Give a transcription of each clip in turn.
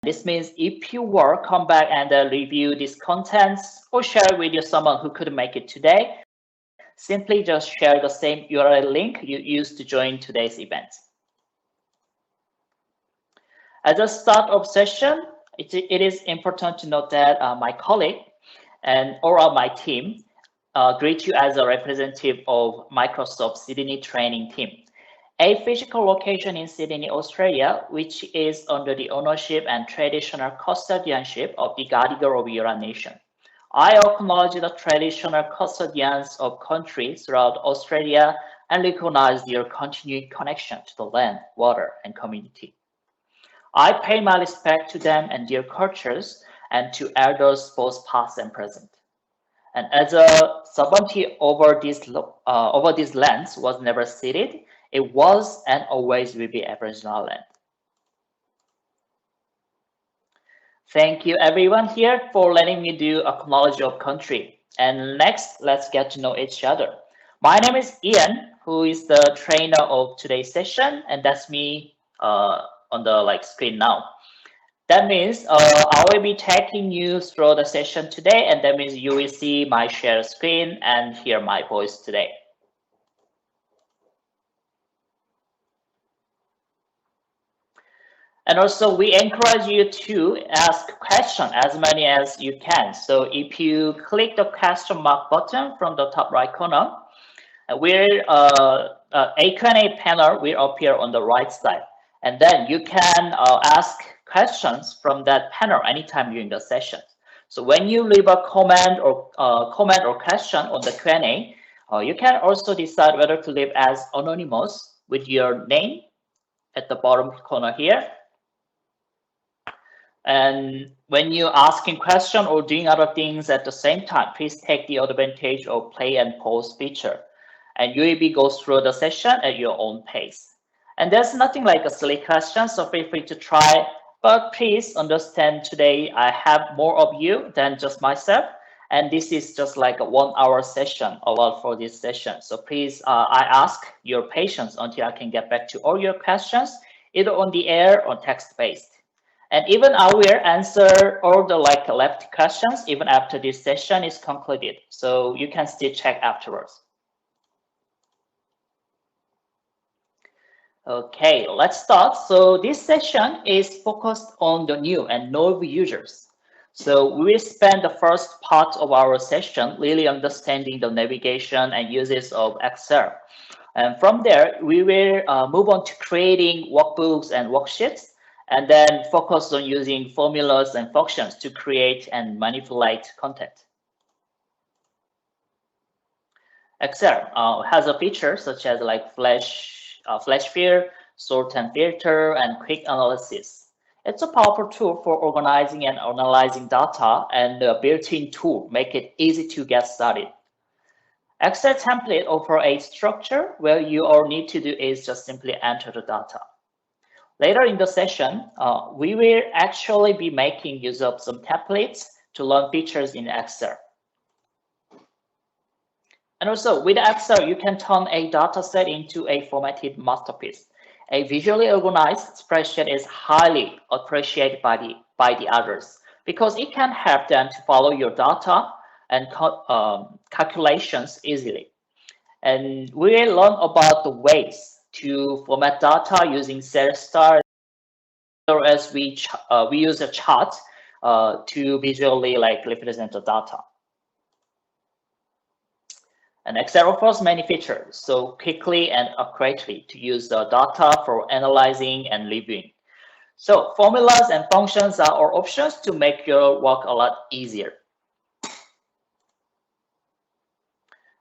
This means if you work, come back and review these contents or share with you someone who couldn't make it today. Simply just share the same URL link you used to join today's event. At the start of session, it is important to note that my colleague and or my team greet you as a representative of Microsoft Sydney training team, a physical location in Sydney, Australia, which is under the ownership and traditional custodianship of the Gadigal of Eora Nation. I acknowledge the traditional custodians of countries throughout Australia and recognize their continuing connection to the land, water, and community. I pay my respect to them and their cultures and to elders both past and present. And as a sovereignty over these lands was never ceded, it was and always will be Aboriginal land. Thank you everyone here for letting me do acknowledge of country. And next, let's get to know each other. My name is Ian, who is the trainer of today's session, and that's me on the screen now. That means I will be taking you through the session today, and that means you will see my share screen and hear my voice today. And also, we encourage you to ask questions, as many as you can. So if you click the question mark button from the top right corner, a Q&A panel will appear on the right side. And then you can ask questions from that panel anytime during the session. So when you leave a comment or question on the Q&A, you can also decide whether to leave as anonymous with your name at the bottom corner here. And when you're asking questions or doing other things at the same time, please take the advantage of play and pause feature. And you will be go through the session at your own pace. And there's nothing like a silly question, so feel free to try. But please understand today I have more of you than just myself. And this is just like a 1 hour session allowed for this session. So please, I ask your patience until I can get back to all your questions, either on the air or text-based. And even I will answer all the left questions even after this session is concluded. So you can still check afterwards. Okay, let's start. So this session is focused on the new and novel users. So we will spend the first part of our session really understanding the navigation and uses of Excel. And from there, we will move on to creating workbooks and worksheets, and then focus on using formulas and functions to create and manipulate content. Excel has a feature such as flash fill, sort and filter, and quick analysis. It's a powerful tool for organizing and analyzing data, and a built-in tool make it easy to get started. Excel template offer a structure where you all need to do is just simply enter the data. Later in the session, we will actually be making use of some templates to learn features in Excel. And also with Excel, you can turn a data set into a formatted masterpiece. A visually organized spreadsheet is highly appreciated by the others because it can help them to follow your data and calculations easily. And we will learn about the ways to format data using cell style, as we use a chart to visually represent the data. And Excel offers many features, so quickly and accurately to use the data for analyzing and reviewing. So formulas and functions are our options to make your work a lot easier.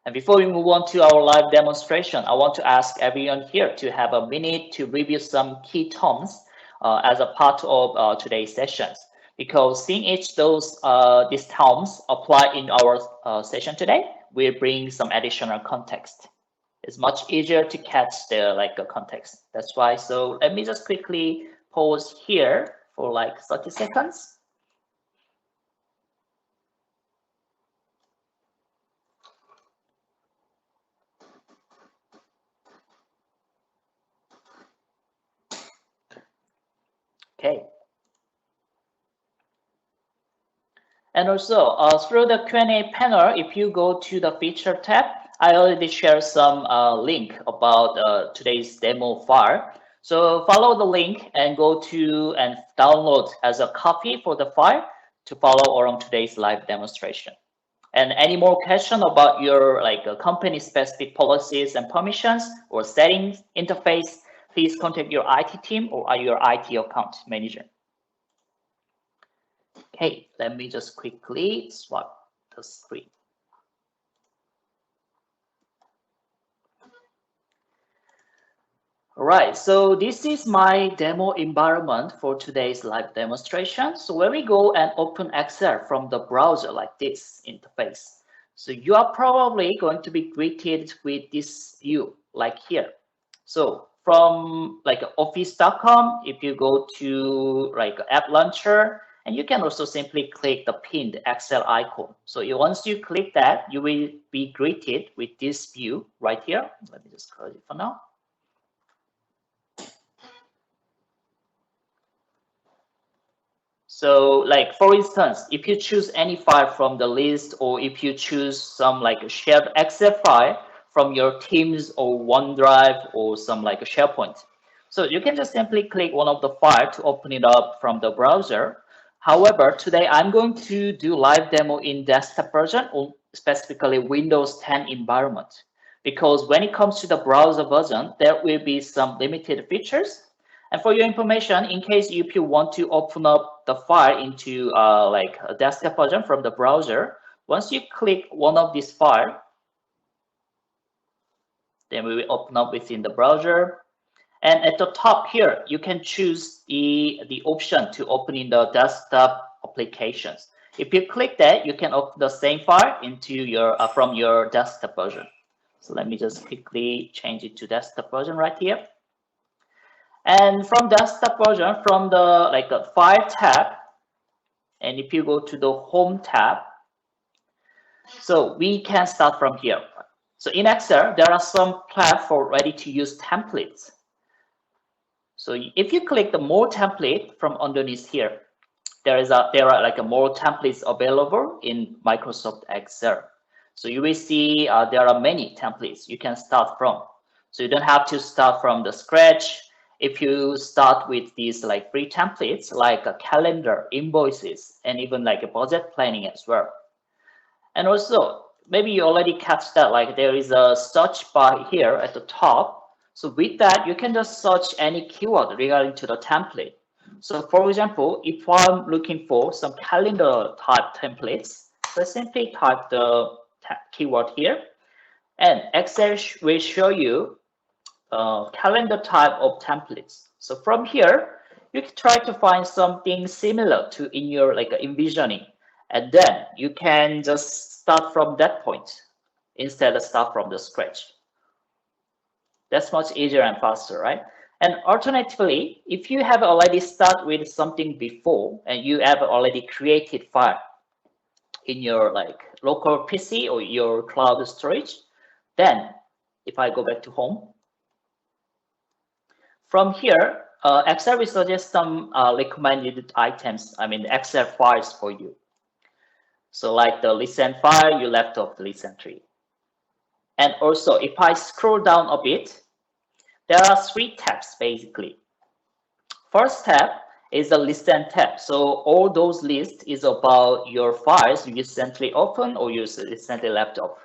And before we move on to our live demonstration, I want to ask everyone here to have a minute to review some key terms as a part of today's sessions, because seeing these terms apply in our session today will bring some additional context. It's much easier to catch the context. That's why. So let me just quickly pause here for 30 seconds. Okay. And also through the Q&A panel, if you go to the feature tab, I already shared some link about today's demo file. So follow the link and go to and download as a copy for the file to follow along today's live demonstration. And any more question about your company specific policies and permissions or settings interface, please contact your IT team or your IT account manager. Okay, let me just quickly swap the screen. All right, so this is my demo environment for today's live demonstration. So when we go and open Excel from the browser like this interface, so you are probably going to be greeted with this view like here. So from office.com, if you go to app launcher, and you can also simply click the pinned Excel icon. So once you click that, you will be greeted with this view right here. Let me just close it for now. So for instance, if you choose any file from the list, or if you choose some shared Excel file from your Teams or OneDrive or some a SharePoint. So you can just simply click one of the file to open it up from the browser. However, today I'm going to do live demo in desktop version, or specifically Windows 10 environment, because when it comes to the browser version, there will be some limited features. And for your information, in case if you want to open up the file into a desktop version from the browser, once you click one of these files, then we will open up within the browser. And at the top here, you can choose the option to open in the desktop applications. If you click that, you can open the same file into your from your desktop version. So let me just quickly change it to desktop version right here. And from desktop version, from the file tab, and if you go to the home tab, so we can start from here. So in Excel, there are some platform ready to use templates. So if you click the more template from underneath here, there are more templates available in Microsoft Excel. So you will see there are many templates you can start from. So you don't have to start from the scratch. If you start with these free templates like a calendar, invoices, and even a budget planning as well. And also maybe you already catch that there is a search bar here at the top. So with that, you can just search any keyword regarding to the template. So for example, if I'm looking for some calendar type templates, so simply type the keyword here, and Excel will show you calendar type of templates. So from here, you can try to find something similar to in your envisioning, and then you can just start from that point instead of start from the scratch. That's much easier and faster, right? And alternatively, if you have already started with something before and you have already created file in your local PC or your cloud storage, then if I go back to home, from here, Excel will suggest some recommended items, Excel files for you. So like the listen file, you left off the listen tree. And also, if I scroll down a bit, there are 3 tabs basically. First tab is the listen tab. So all those lists is about your files you recently opened or you recently left off.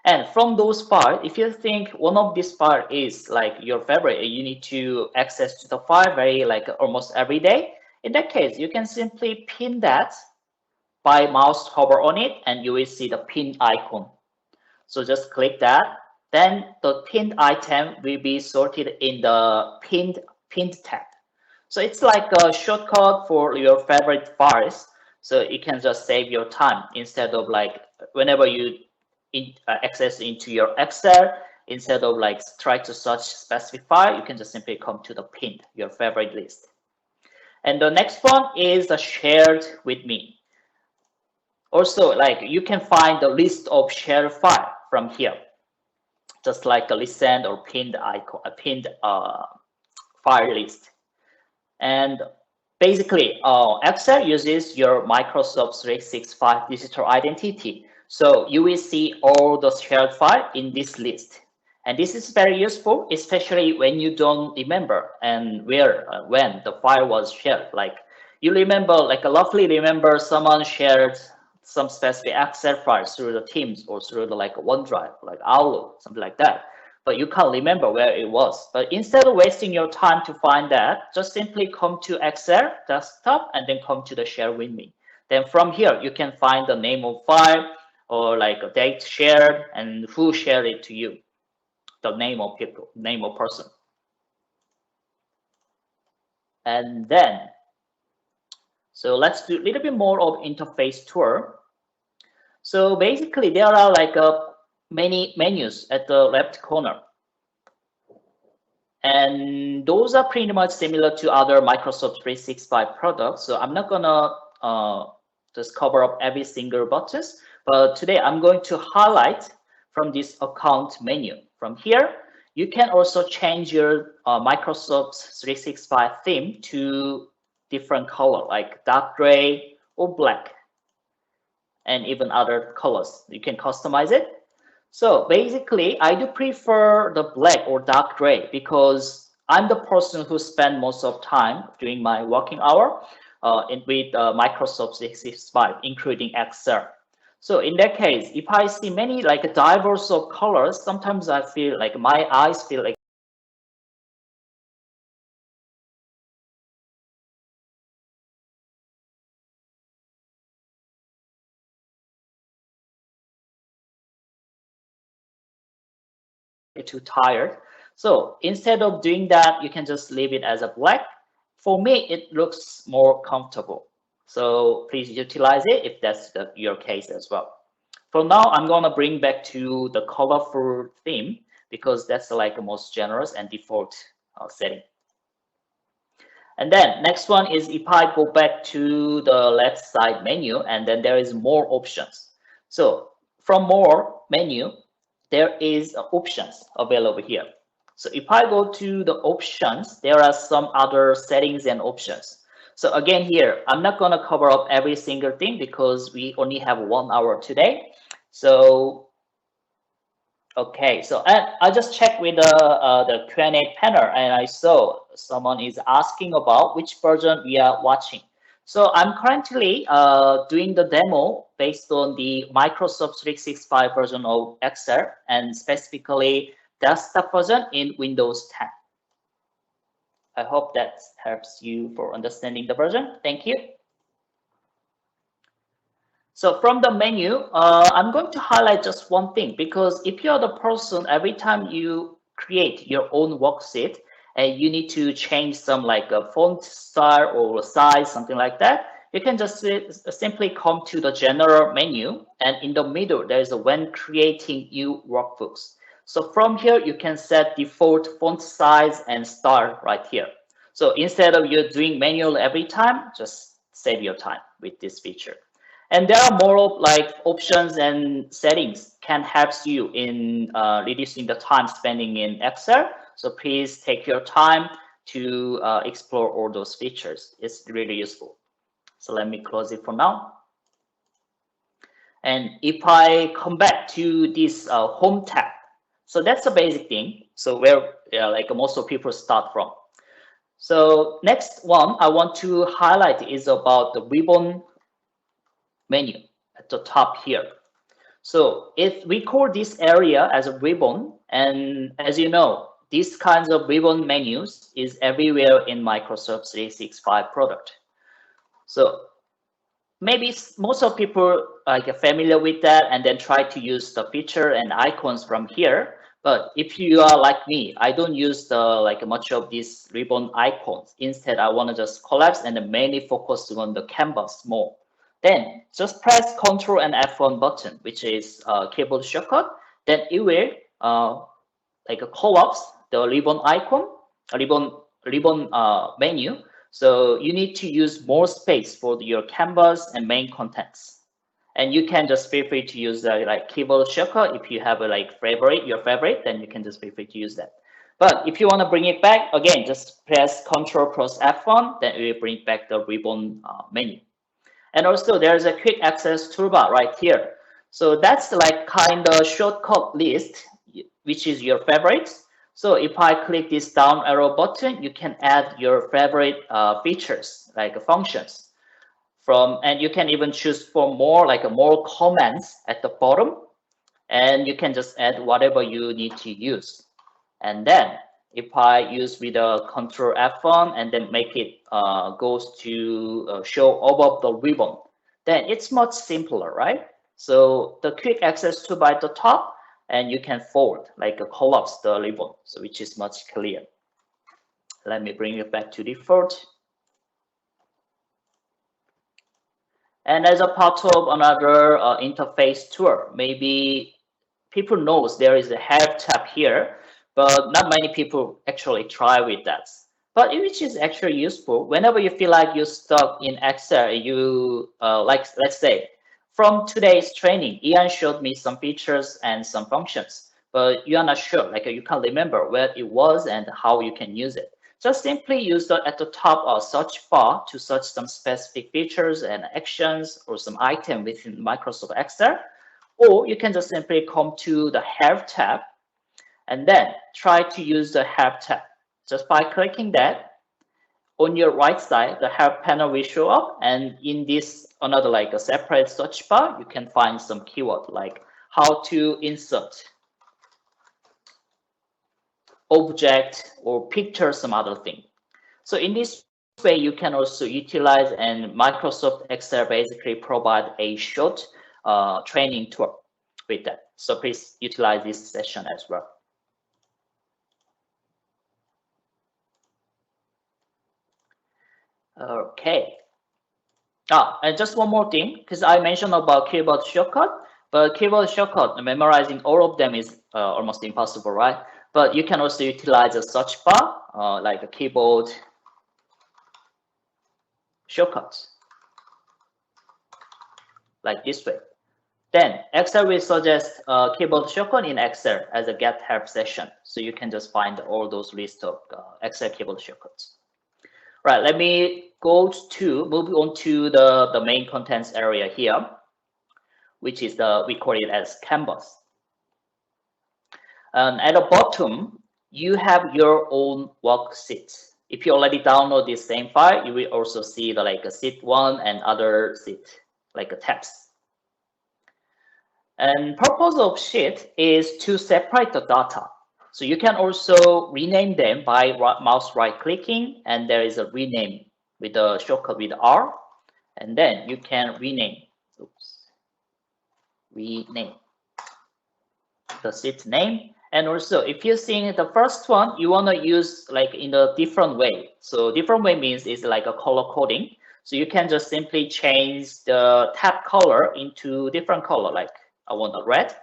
And from those files, if you think one of these files is your favorite, you need to access to the file very almost every day. In that case, you can simply pin that by mouse hover on it, and you will see the pin icon. So just click that. Then the pinned item will be sorted in the pinned tab. So it's like a shortcut for your favorite files. So you can just save your time instead of whenever you access into your Excel, instead of try to search specific file, you can just simply come to the pinned, your favorite list. And the next one is the shared with me. Also, you can find the list of shared file from here, just like a listen or pinned icon, a pinned file list. And basically, Excel uses your Microsoft 365 digital identity. So you will see all the shared file in this list. And this is very useful, especially when you don't remember and where, when the file was shared. Like you remember, like roughly remember someone shared some specific Excel files through the Teams or through the like OneDrive, like Outlook, something like that. But you can't remember where it was. But instead of wasting your time to find that, just simply come to Excel desktop and then come to the share with me. Then from here, you can find the name of file or like a date shared and who shared it to you, the name of people, name of person. And then, so let's do a little bit more of interface tour. So basically there are like many menus at the left corner. And those are pretty much similar to other Microsoft 365 products. So I'm not gonna just cover up every single buttons, but today I'm going to highlight from this account menu. From here, you can also change your Microsoft 365 theme to different color, like dark gray or black, and even other colors. You can customize it. So basically, I do prefer the black or dark gray because I'm the person who spend most of time during my working hour with Microsoft 365, including Excel. So in that case, if I see many like diverse of colors, sometimes I feel like my eyes feel like too tired. So instead of doing that, you can just leave it as a black. For me, it looks more comfortable. So please utilize it if that's your case as well. For now, I'm gonna bring back to the colorful theme because that's like the most generous and default setting. And then next one is if I go back to the left side menu and then there is more options. So from more menu, there is options available here. So if I go to the options, there are some other settings and options. So again here, I'm not gonna cover up every single thing because we only have 1 hour today. So okay, so I just checked with the Q&A panel and I saw someone is asking about which version we are watching. So I'm currently doing the demo based on the Microsoft 365 version of Excel and specifically desktop version in Windows 10. I hope that helps you for understanding the version. Thank you. So from the menu, I'm going to highlight just one thing because if you're the person, every time you create your own worksheet and you need to change some like a font style or size, something like that, you can just simply come to the general menu and in the middle, there is a when creating new workbooks. So from here, you can set default font size and style right here. So instead of you doing manual every time, just save your time with this feature. And there are more of like options and settings can help you in reducing the time spending in Excel. So please take your time to explore all those features. It's really useful. So let me close it for now. And if I come back to this home tab, so that's the basic thing. So where like most of people start from. So next one I want to highlight is about the ribbon menu at the top here. So if we call this area as a ribbon, and as you know, these kinds of ribbon menus is everywhere in Microsoft 365 product. So maybe most of people like familiar with that and then try to use the feature and icons from here. But if you are like me, I don't use the like much of these ribbon icons. Instead, I want to just collapse and then mainly focus on the canvas more. Then just press Ctrl and F1 button, which is keyboard shortcut. Then it will like collapse the ribbon icon, ribbon menu. So you need to use more space for your canvas and main contents. And you can just feel free to use the like keyboard shortcut if you have a like your favorite, then you can just feel free to use that. But if you want to bring it back, again, just press Ctrl plus F1, then it will bring back the ribbon menu. And also there's a quick access toolbar right here. So that's like kind of shortcut list, which is your favorites. So if I click this down arrow button, you can add your favorite features like functions and you can even choose for more comments at the bottom, and you can just add whatever you need to use. And then if I use with a Control F1 and then make it goes to show above the ribbon, then it's much simpler, right? So the quick access to by the top, and you can forward collapse the ribbon, so which is much clear. Let me bring it back to default. And as a part of another interface tour, maybe people knows there is a help tab here, but not many people actually try with that. But which is actually useful whenever you feel like you're stuck in Excel. You let's say from today's training, Ian showed me some features and some functions, but you are not sure, you can't remember where it was and how you can use it. Just simply use at the top search bar to search some specific features and actions or some item within Microsoft Excel, or you can just simply come to the Help tab and then try to use the Help tab. Just by clicking that, on your right side, the Help panel will show up, and in this another a separate search bar, you can find some keyword like how to insert object or picture, some other thing. So in this way, you can also utilize, and Microsoft Excel basically provide a short training tour with that. So please utilize this session as well. Okay. And just one more thing, because I mentioned about keyboard shortcut, but keyboard shortcut, memorizing all of them is almost impossible, right? But you can also utilize a search bar, like a keyboard shortcuts, like this way. Then Excel will suggest keyboard shortcut in Excel as a get help session. So you can just find all those lists of Excel keyboard shortcuts. Right, let me move on to the main contents area here, which is we call it as Canvas. At the bottom, you have your own worksheet. If you already download this same file, you will also see the a sheet 1 and other sheet tabs. And purpose of sheet is to separate the data. So you can also rename them by mouse right clicking, and there is a rename with the shortcut with R, and then you can rename the sheet name. And also, if you're seeing the first one, you want to use in a different way. So different way means it's like a color coding. So you can just simply change the tab color into different color, like I want a red.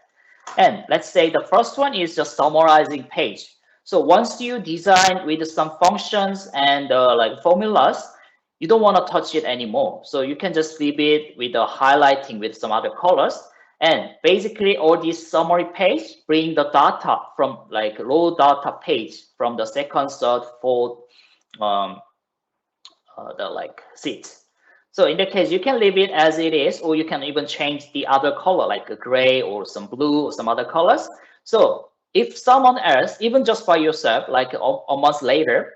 And let's say the first one is just summarizing page. So once you design with some functions and formulas, you don't want to touch it anymore. So you can just leave it with the highlighting with some other colors. And basically all this summary page bring the data from raw data page from the second, third, fourth, sheet. So in that case, you can leave it as it is, or you can even change the other color, like a gray or some blue or some other colors. So if someone else, even just by yourself, a month later,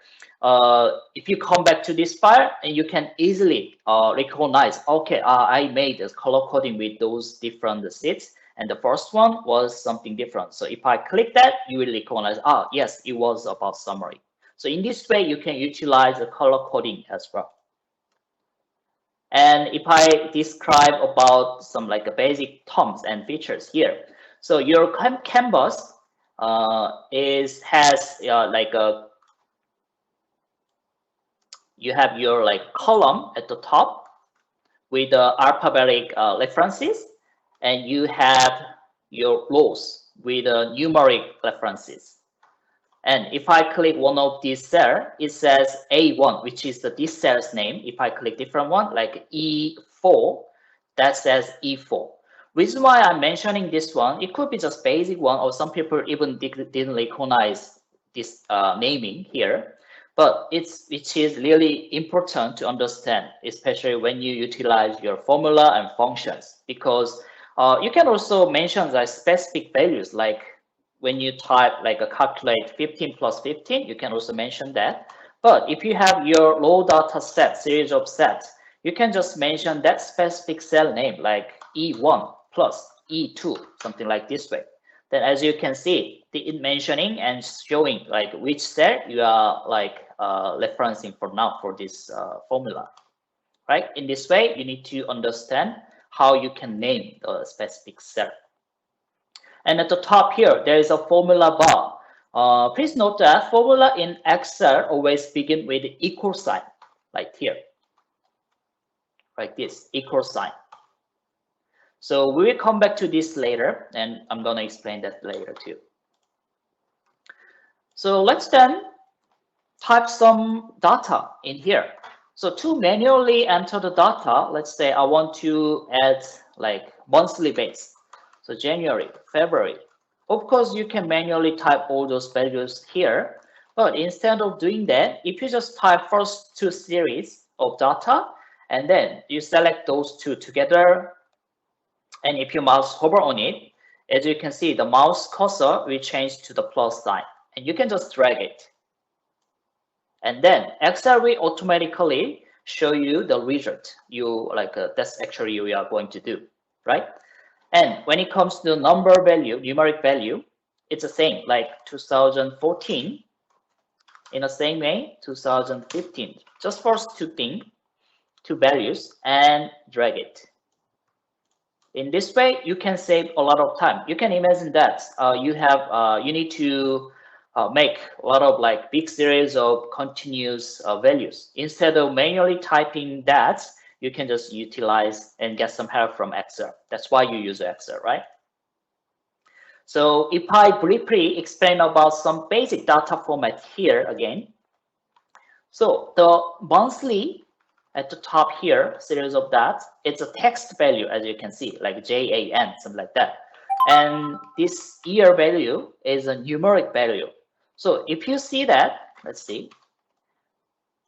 if you come back to this file, and you can easily recognize, okay, I made this color coding with those different sheets, and the first one was something different. So if I click that, you will recognize, yes, it was about summary. So in this way, you can utilize the color coding as well. And if I describe about some basic terms and features here, so your canvas has you have your column at the top with the alphabetic references, and you have your rows with numeric references. And if I click one of these cells, it says A1, which is this cell's name. If I click different one, like E4, that says E4. Reason why I'm mentioning this one, it could be just basic one, or some people even didn't recognize this naming here, but which is really important to understand, especially when you utilize your formula and functions, because you can also mention the specific values, like when you type like a calculate 15 plus 15, you can also mention that. But if you have your raw data set, series of sets, you can just mention that specific cell name, like E1 plus E2, something like this way. Then as you can see, the mentioning and showing like which cell you are like referencing for now for this formula, right? In this way, you need to understand how you can name the specific cell. And at the top here, there is a formula bar. Please note that formula in Excel always begin with equal sign, like here, like this, equal sign. So we will come back to this later, and I'm going to explain that later too. So let's then type some data in here. So to manually enter the data, let's say I want to add like monthly base. So January, February. Of course, you can manually type all those values here, but instead of doing that, if you just type first two series of data, and then you select those two together, and if you mouse hover on it, as you can see, the mouse cursor will change to the plus sign, and you can just drag it. And then Excel will automatically show you the result. That's actually you are going to do, right? And when it comes to the number value, numeric value, it's the same, like 2014, in the same way, 2015. Just first two values, and drag it. In this way, you can save a lot of time. You can imagine that you need to make a lot of like big series of continuous values. Instead of manually typing that, you can just utilize and get some help from Excel. That's why you use Excel, right? So if I briefly explain about some basic data format here again. So the monthly at the top here, series of that, it's a text value, as you can see, like JAN, something like that. And this year value is a numeric value. So if you see that, let's see,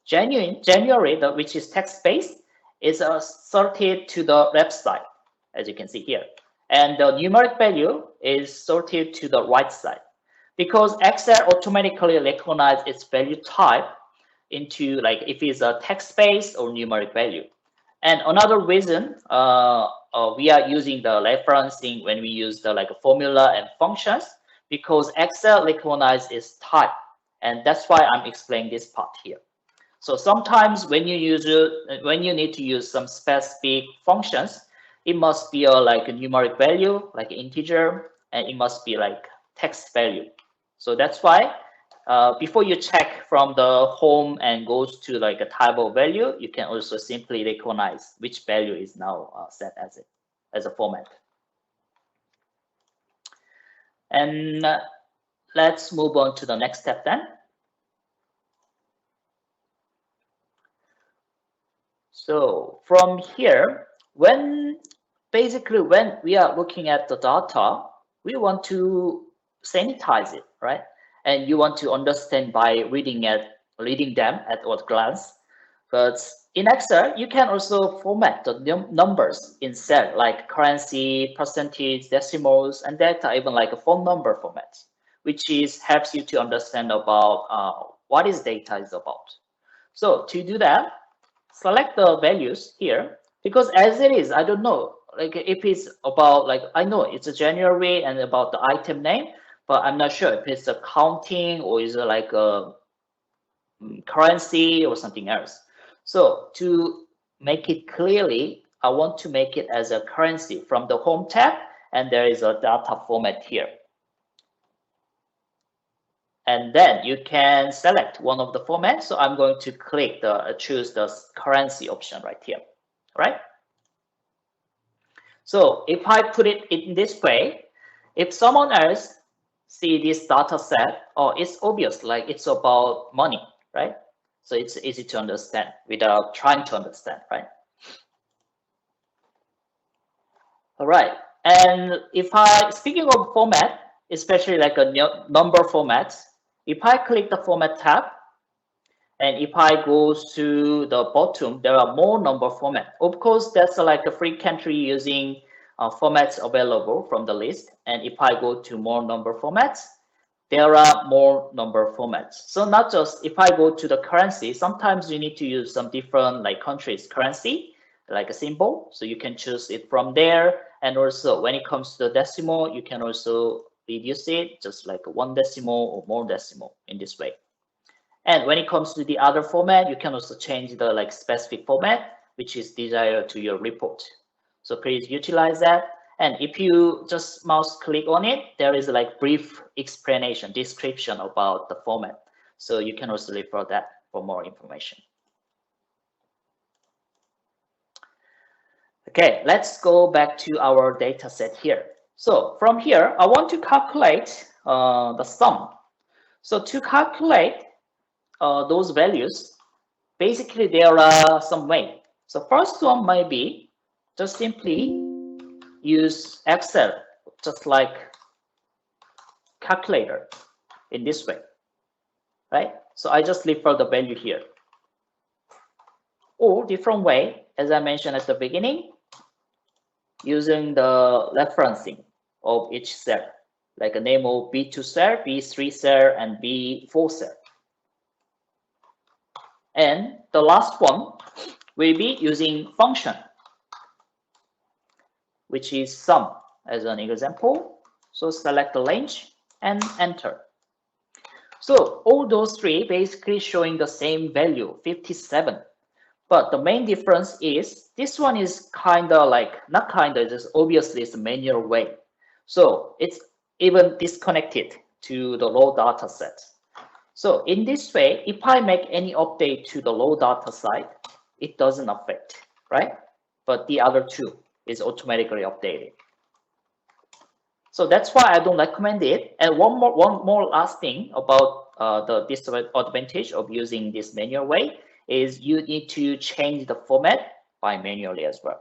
January, which is text-based, is sorted to the left side, as you can see here. And the numeric value is sorted to the right side, because Excel automatically recognizes its value type into like if it's a text-based or numeric value. And another reason we are using the referencing when we use the like formula and functions, because Excel recognizes its type, and that's why I'm explaining this part here. So sometimes when you need to use some specific functions, it must be like a numeric value, like integer, and it must be like text value. So that's why before you check from the home and goes to like a type of value, you can also simply recognize which value is now set as a format. And let's move on to the next step then. So from here, when we are looking at the data, we want to sanitize it, right? And you want to understand by reading them at a glance. But in Excel, you can also format the numbers in cell, like currency, percentage, decimals, and data, even like a phone number format, which helps you to understand about what is data is about. So to do that, select the values here, because as it is, I don't know, like if it's about like, I know it's a January and about the item name, but I'm not sure if it's a counting or is it like a currency or something else. So to make it clearly, I want to make it as a currency from the home tab, and there is a data format here. And then you can select one of the formats. So I'm going to choose the currency option right here, right? So if I put it in this way, if someone else see this data set, it's obvious, like it's about money, right? So it's easy to understand without trying to understand, right? All right. And speaking of format, especially like a number format, If I click the Format tab, and if I go to the bottom, there are more number format. Of course, that's like a free country using formats available from the list. And if I go to more number formats, there are more number formats. So not just if I go to the currency, sometimes you need to use some different like countries currency, like a symbol. So you can choose it from there. And also when it comes to the decimal, you can also reduce it just like 1 decimal or more decimal in this way. And when it comes to the other format, you can also change the like specific format, which is desired to your report. So please utilize that. And if you just mouse click on it, there is like brief explanation, description about the format. So you can also refer that for more information. Okay, let's go back to our data set here. So from here, I want to calculate the sum. So to calculate those values, basically there are some way. So first one might be just simply use Excel, just like calculator in this way, right? So I just refer the value here. Or different way, as I mentioned at the beginning, using the referencing of each cell, like a name of B2 cell, B3 cell, and B4 cell. And the last one will be using function, which is sum as an example. So select the range and enter. So all those three basically showing the same value, 57. But the main difference is this one is kind of like, not kind of, just obviously it's a manual way. So it's even disconnected to the raw data set. So in this way, if I make any update to the raw data site, it doesn't affect, right? But the other two is automatically updated. So that's why I don't recommend it. And one more last thing about the disadvantage of using this manual way is you need to change the format by manually as well.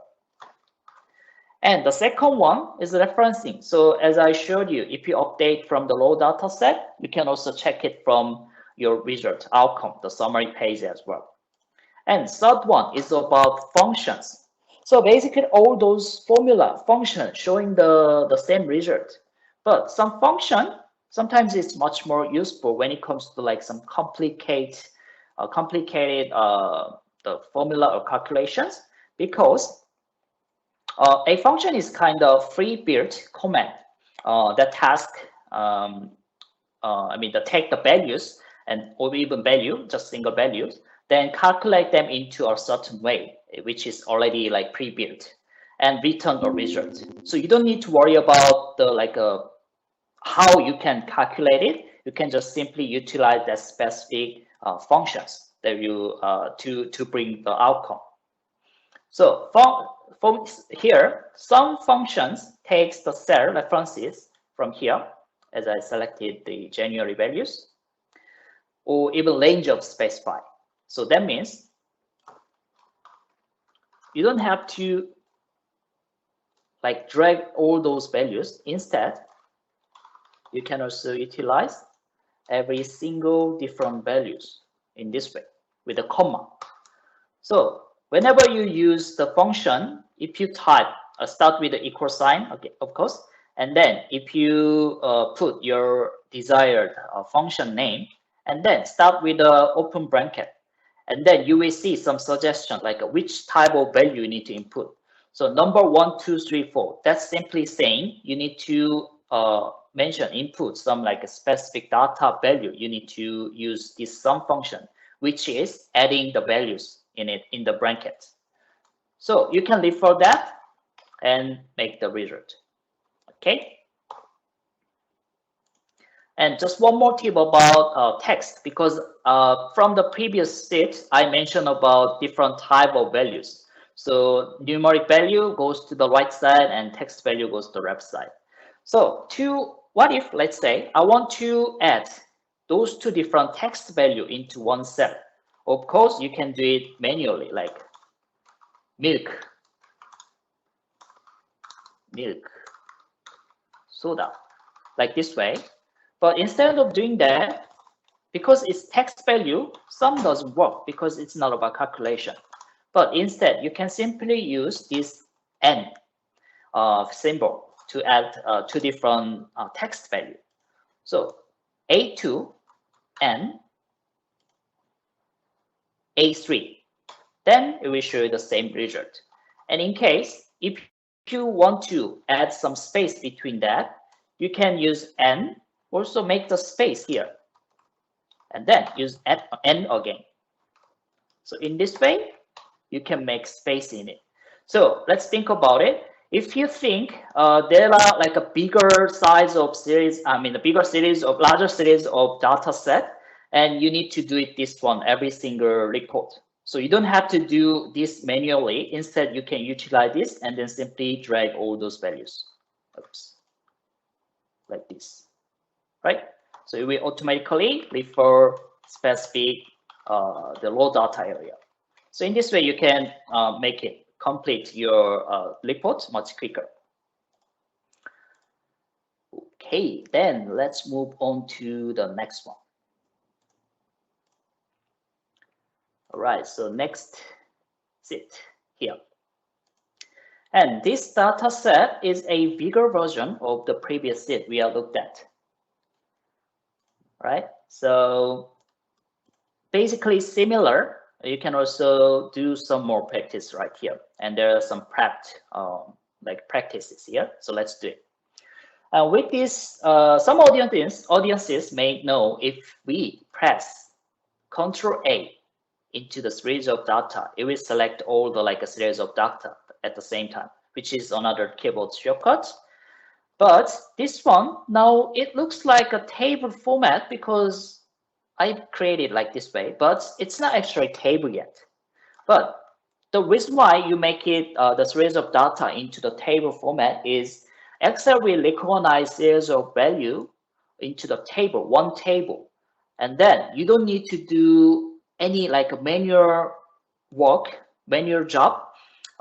And the second one is referencing. So as I showed you, if you update from the raw data set, you can also check it from your result outcome, the summary page as well. And third one is about functions. So basically all those formula functions showing the same result, but some function sometimes it's much more useful when it comes to like some complicated the formula or calculations, because a function is kind of free-built command that task, take the values and or even value, just single values, then calculate them into a certain way, which is already like pre-built, and return the result. So you don't need to worry about the how you can calculate it. You can just simply utilize that specific functions that you to bring the outcome. So from here, some functions takes the cell references from here, as I selected the January values, or even range of specify. So that means you don't have to like drag all those values. Instead, you can also utilize every single different values in this way with a comma. So whenever you use the function, if you type start with the equal sign, okay, of course, and then if you put your desired function name, and then start with the open bracket, and then you will see some suggestion like which type of value you need to input. So number 1, 2, 3, 4. That's simply saying you need to mention input some like a specific data value. You need to use this sum function, which is adding the values in it in the bracket. So you can refer that and make the result. Okay. And just one more tip about text, because from the previous state, I mentioned about different type of values. So numeric value goes to the right side and text value goes to the left side. So what if, let's say, I want to add those two different text value into one cell? Of course, you can do it manually, like milk, soda, like this way. But instead of doing that, because it's text value, sum doesn't work because it's not about calculation. But instead, you can simply use this n symbol to add two different text value. So A2 and A3. Then it will show you the same result. And in case, if you want to add some space between that, you can use n, also make the space here, and then use n again. So in this way, you can make space in it. So let's think about it. If you think there are like a bigger size of series, larger series of data set, and you need to do it this one every single report. So you don't have to do this manually. Instead, you can utilize this and then simply drag all those values. Oops. Like this, right? So it will automatically refer specific the raw data area. So in this way, you can make it complete your report much quicker. Okay, then let's move on to the next one. All right, so next sit here. And this data set is a bigger version of the previous set we have looked at. Right? So basically similar. You can also do some more practice right here. And there are some like practices here. So let's do it. With this, some audiences may know if we press Ctrl A into the series of data, it will select all the like a series of data at the same time, which is another keyboard shortcut. But this one, now it looks like a table format because I created like this way, but it's not actually a table yet. But the reason why you make it the series of data into the table format is Excel will recognize series of value into the table, one table. And then you don't need to do any like manual job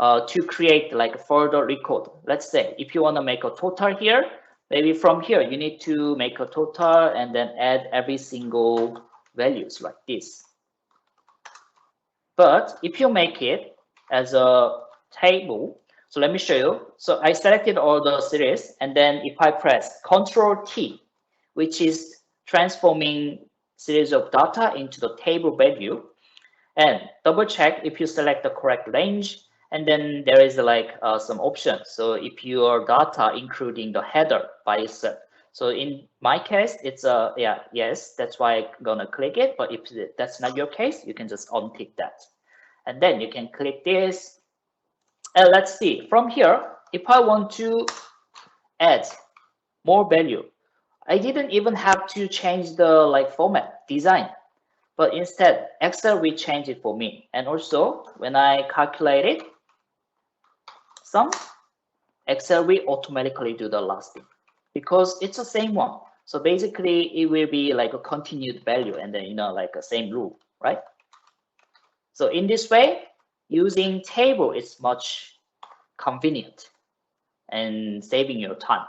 to create like a further record. Let's say if you want to make a total here, maybe from here you need to make a total and then add every single values like this. But if you make it as a table, so let me show you. So I selected all the series, and then if I press Ctrl T, which is transforming series of data into the table value, and double check if you select the correct range, and then there is like some options. So if your data including the header by itself. So in my case, it's yes, that's why I'm gonna click it. But if that's not your case, you can just untick that. And then you can click this. And let's see, from here, if I want to add more value, I didn't even have to change the like format design, but instead Excel will change it for me. And also when I calculate it, Excel will automatically do the last thing because it's the same one. So basically it will be like a continued value and then like a same rule, right? So in this way, using table is much convenient and saving your time.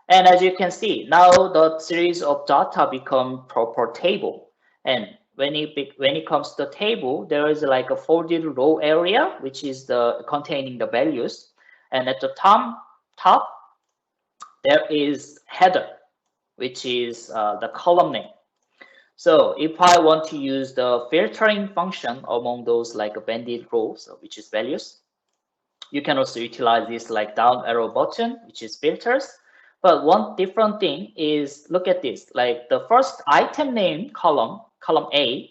And as you can see, now the series of data become proper table. And when it comes to the table, there is like a folded row area, which is containing the values. And at the top, there is header, which is the column name. So if I want to use the filtering function among those like banded rows, which is values, you can also utilize this like down arrow button, which is filters. But one different thing is, look at this, like the first item name column A,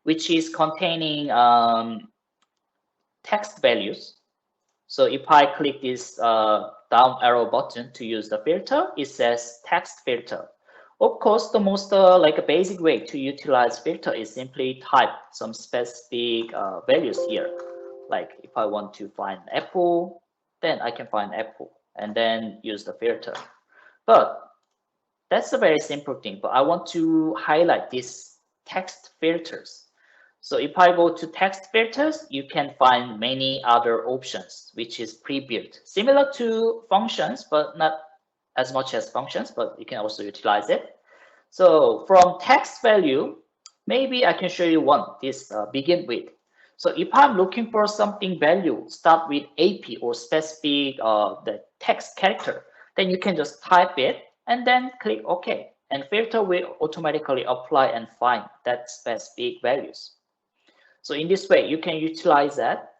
which is containing text values. So if I click this down arrow button to use the filter, it says text filter. Of course, the most like a basic way to utilize filter is simply type some specific values here. Like if I want to find apple, then I can find apple and then use the filter. But that's a very simple thing. But I want to highlight these text filters. So if I go to text filters, you can find many other options, which is pre-built, similar to functions, but not as much as functions, but you can also utilize it. So from text value, maybe I can show you one, this begin with. So if I'm looking for something value, start with AP or specific the text character, then you can just type it and then click OK. And filter will automatically apply and find that specific values. So in this way, you can utilize that.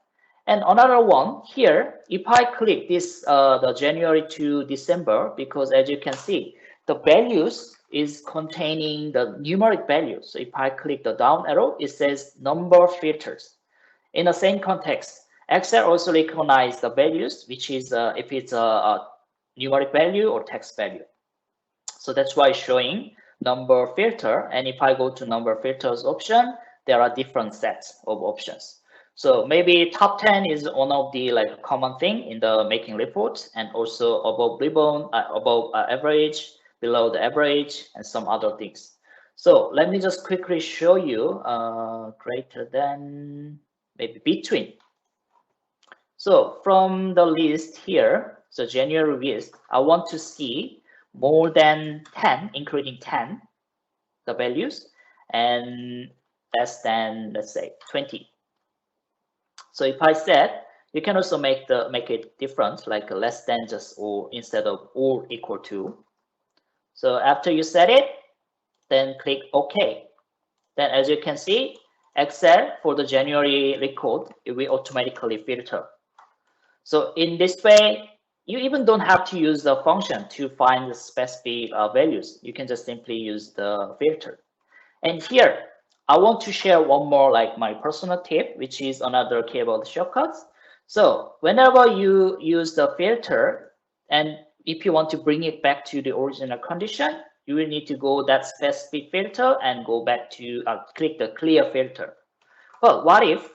And another one here, if I click this, the January to December, because as you can see, the values is containing the numeric values. So if I click the down arrow, it says number filters. In the same context, Excel also recognize the values, which is if it's a numeric value or text value. So that's why it's showing number filter. And if I go to number filters option, there are different sets of options. So maybe top 10 is one of the like common thing in the making reports, and also above ribbon, above average, below the average, and some other things. So let me just quickly show you greater than, maybe between. So from the list here, so January list, I want to see more than 10, including 10, the values, and less than, let's say, 20. So if I said, you can also make it different, like less than just or instead of or equal to. So after you set it, then click OK. Then as you can see, Excel for the January record, it will automatically filter. So in this way, you even don't have to use the function to find the specific values. You can just simply use the filter. And here, I want to share one more like my personal tip, which is another keyboard shortcuts. So whenever you use the filter, and if you want to bring it back to the original condition, you will need to go that specific filter and go back to click the clear filter. But what if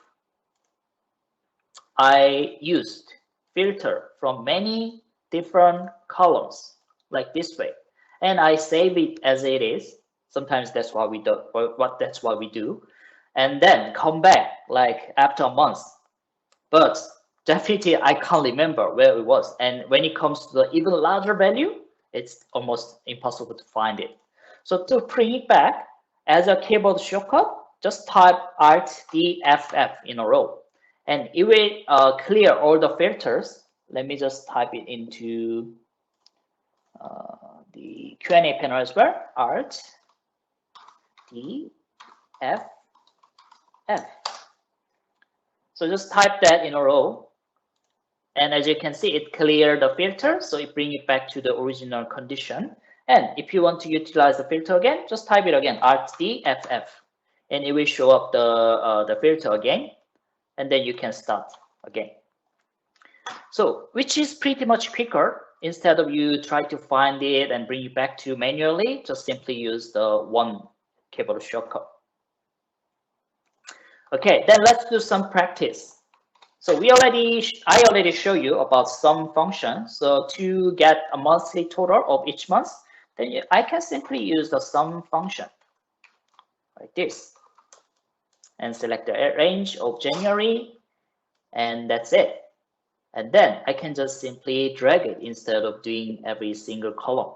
I used filter from many different columns like this way, and I save it as it is? Sometimes that's what we do. That's what we do, and then come back like after a month. But definitely, I can't remember where it was. And when it comes to the even larger value, it's almost impossible to find it. So to bring it back as a keyboard shortcut, just type Alt D F F in a row, and it will clear all the filters. Let me just type it into the Q&A panel as well. Alt D F F. So just type that in a row, and as you can see, it cleared the filter, so it brings it back to the original condition. And if you want to utilize the filter again, just type it again, Alt D F F, and it will show up the filter again, and then you can start again. So which is pretty much quicker. Instead of you try to find it and bring it back to manually, just simply use the one keyboard shortcut. Okay, then let's do some practice. So I already show you about sum function. So to get a monthly total of each month, then I can simply use the sum function like this, and select the range of January, and that's it. And then I can just simply drag it instead of doing every single column.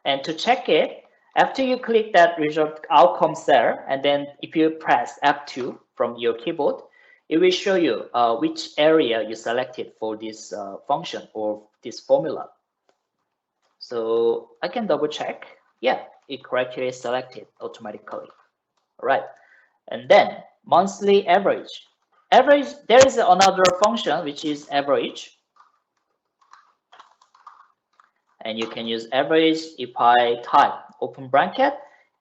And to check it, after you click that result outcome cell, and then if you press F2 from your keyboard, it will show you which area you selected for this function or this formula. So I can double check. Yeah, it correctly selected automatically. All right. And then monthly average. Average, there is another function which is average. And you can use average. If I type open bracket,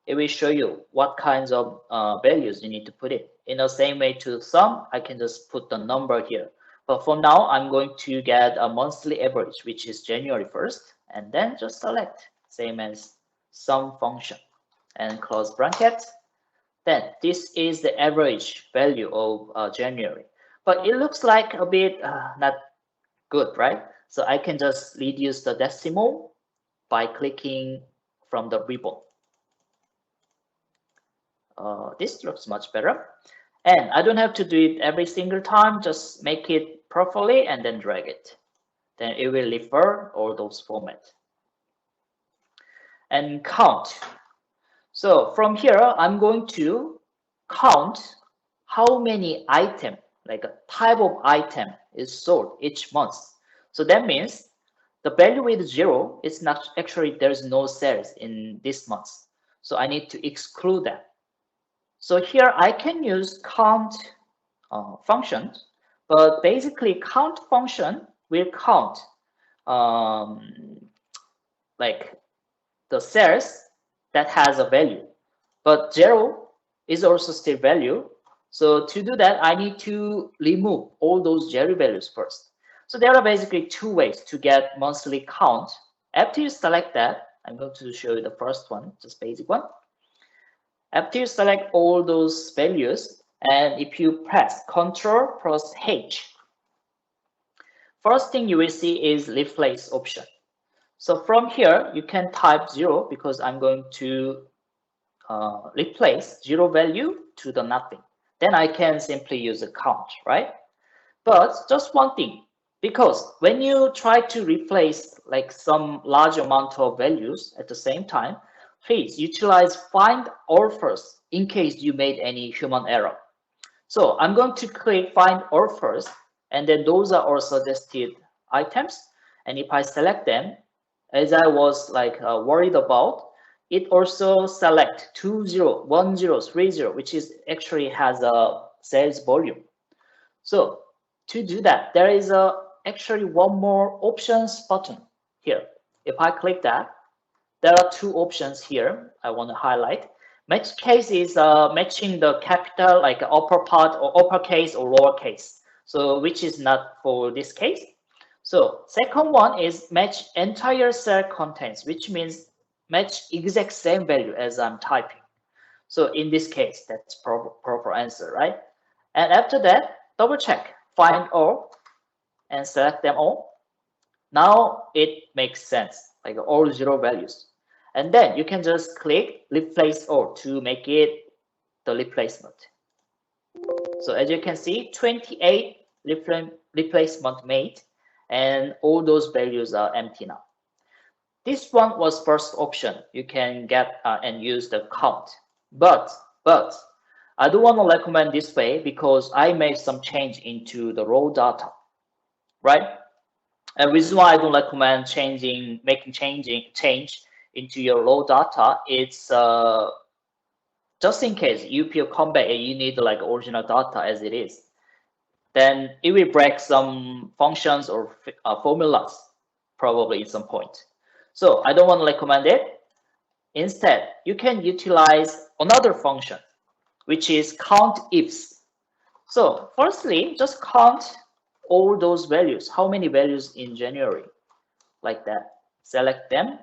it will show you what kinds of values you need to put in. In the same way to sum, I can just put the number here. But for now, I'm going to get a monthly average, which is January 1st, and then just select same as sum function and close bracket. Then this is the average value of January. But it looks like a bit not good, right? So I can just reduce the decimal by clicking from the ribbon. This looks much better. And I don't have to do it every single time, just make it properly and then drag it. Then it will refer all those formats. and count. So from here, I'm going to count how many item, like a type of item is sold each month. So that means the value with 0 is not actually, there's no sales in this month. So I need to exclude that. So here I can use count function, but basically count function will count like the cells that has a value, but 0 is also still value. So to do that, I need to remove all those 0 values first. So there are basically two ways to get monthly count. After you select that, I'm going to show you the first one, just basic one. After you select all those values, and if you press Ctrl plus H, first thing you will see is replace option. So from here, you can type 0 because I'm going to replace 0 value to the nothing. Then I can simply use a count, right? But just one thing, because when you try to replace like some large amount of values at the same time, please utilize find all first in case you made any human error. So I'm going to click find all first, and then those are all suggested items. And if I select them, as I was like worried about, it also select 20, 10, 30, which is actually has a sales volume. So to do that, there is actually one more options button here. If I click that, there are two options here I want to highlight. Match case is matching the capital, like upper part or uppercase or lowercase. So which is not for this case. So second one is match entire cell contents, which means match exact same value as I'm typing. So in this case, that's proper answer, right? And after that, double check, find all, and select them all. Now it makes sense, like all 0 values. And then you can just click replace all to make it the replacement. So as you can see, 28 replacement made, and all those values are empty now. This one was first option. You can get and use the count. But I do want to recommend this way because I made some change into the raw data, right? And reason why I don't recommend making change into your raw data, it's just in case you feel come back and you need like original data as it is, then it will break some functions or formulas probably at some point. So I don't want to recommend it. Instead, you can utilize another function, which is count ifs. So firstly, just count all those values. How many values in January? Like that. Select them